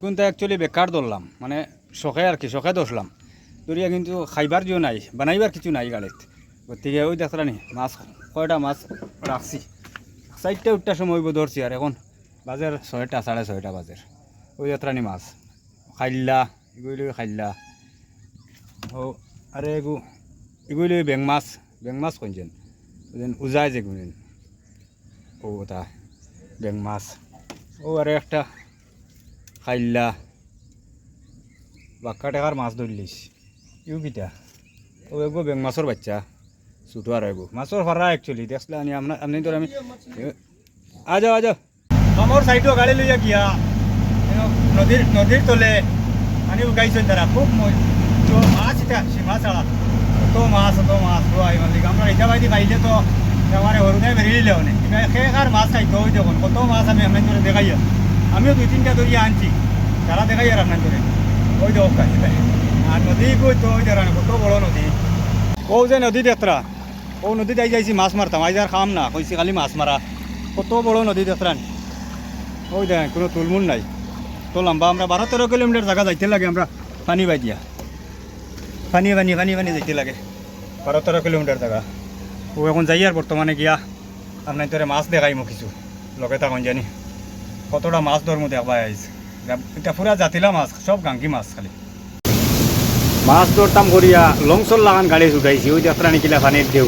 কিন্তু অ্যাকচুয়ালি বেকার ধরলাম মানে শখে আর কি শখে ধরলাম ধরিয়া কিন্তু খাইবার জিও নাই বানাইবার কিছু নাই গাড়িত গতিকে ওই দেখলানি মাছ কয়টা মাছ রাখছি 4টা সময় ধরছি আর এখন বাজার 6টা 6:30 বাজের ওই যাত্রানি মাছ খাইল্লা এগুলি খাইল্লা ও আরে এগুলি বেং মাছ কইছেন উজায় যেগুলি ও তা বেং মাছ ও আরে একটা খাইল্লা বাক্কা টাকার মাছ ধরলিস ইউ কিটা ও এগো বেং মাছের বাচ্চা ছোটো আর এগো মাছের ভরা অ্যাকচুয়ালি দেখলে আনি আপনি তো আমি আজাও আমার সাইডও গাড়ি লইয়া গিয়া নদীর তলে পানি উগাইছেন তারা খুব তো মাছ এটা সীমা ছাড়া কত মাছ আই মালিক আমরা এটা বাইদি খাইলে তো আমার হরুনায় বেরিয়ে অনেক আর মাছ খাইতে ওই দেখুন কত মাছ আমি আপনার ধরে দেখাইয়া আমিও 2-3টা ধরিয়া আনছি তারা দেখাই আর আপনার ধরে ওই দেখ খাইতে আর নদী কই তো ওই ধরেন কত বড় নদী ও যে নদী দেখরা ও নদীতে যাইছি মাছ মারতাম আজ আর খাম না কইছি খালি মাছ মারা কত বড় নদী দেখরান ওই দেখেন কোনো তুলমুল নাই তো লম্বা আমরা 12-13 কিলোমিটার জায়গা যাইতে লাগে আমরা পানি বাইদিয়া পানি যাইতে লাগে 12-13 কিলোমিটার জায়গা ও এখন যাই আর বর্তমানে গিয়া আপনার তোরে মাছ দেখাইমো কিছু লগে তখন জানি কতটা মাছ ধর্ম দেখবা আইস এটা পুরা জাতিলা মাছ সব গাঙ্গি মাছ খালি মাছ ধরতাম করিয়া লংচল লাগান গাড়ি উঠাইছি ওই যাত্রা নিকিলা পানির দিও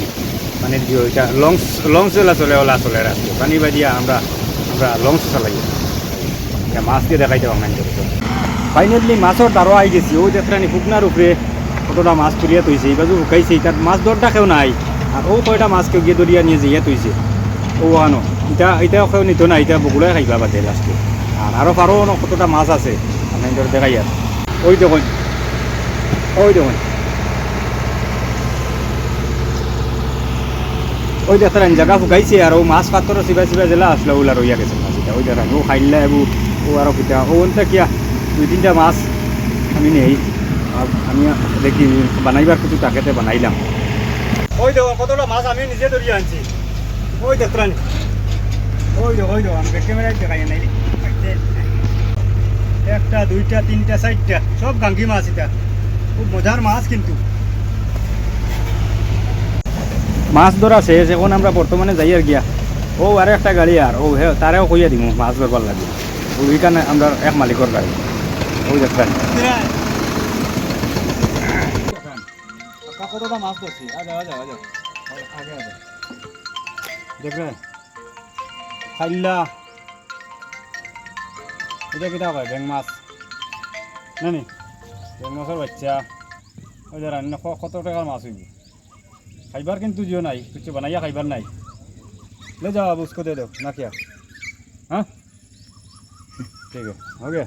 ওইটা লঞ্চ চলে রাখছি পানি বাইদিয়া আমরা লঞ্চ চালাই মাছ দিয়ে দেখাইতে পারলাম ফাইনালি মাছের দ্বারও আই গেছি ওই যাত্রানি শুকনার উপরে কতটা মাছ তুলিয়া তৈছে এই বাজু শুকাইছে তার মাছ দরটা কেউ নাই আর ও কয়টা মাছ কেউ গিয়ে দরিয়া নিয়ে যাইয়া তৈছে ও আনো এটা কেউ নিত না এটা বগুড়াই খাইবা বাদে লাস্টে আর আরও কতটা মাছ আছে আপনার দেখাই আর ওই দেখুন ওই দেখেন জায়গা ফুকাইছে আর ও মাছ পাত্র চিবা জেলা আসলে ওলা রইয়া গেছে মাছ এটা ওই দেখেন ও খাইলে এবু ও আরও কিটা ও অন্তে কিয়া 2-3টা মাছ আমি নেই আমি দেখি বানাইবার কিছু তাকেতে বানাইলাম ওই দেখো কতটা মাছ আমি নিজে ধরিয়ে আনছি ওই দেখেন ওই দেখো আমি ক্যামেরায় দেখাই নাই 1টা 2টা 3টা 4টা সব গাঙ্গি মাছ এটা খুব মজার মাছ কিন্তু মাছ ধরা শেষ এখন আমরা বর্তমানে যাই আর গিয়া ও আর একটা গাড়ি আর ও হে তারেও কইয়া দিব মাছ ধরবার লাগে ওইখানে আমরা এক মালিকর গাড়ি ওই দেখবেন কতটা মাছ ধরছি আগে দেখবেন খাইল্লা এটা কিটা হয় ব্যাং মাছ নানি ব্যাং মাছের বাচ্চা ওই যে রান্না কত টাকার মাছ হইব খাইবার কিন্তু জিও নাই কিছু বানাইয়া খাইবার নাই ले जाओ अब उसको दे दो ना क्या हाँ ठीक है हो गया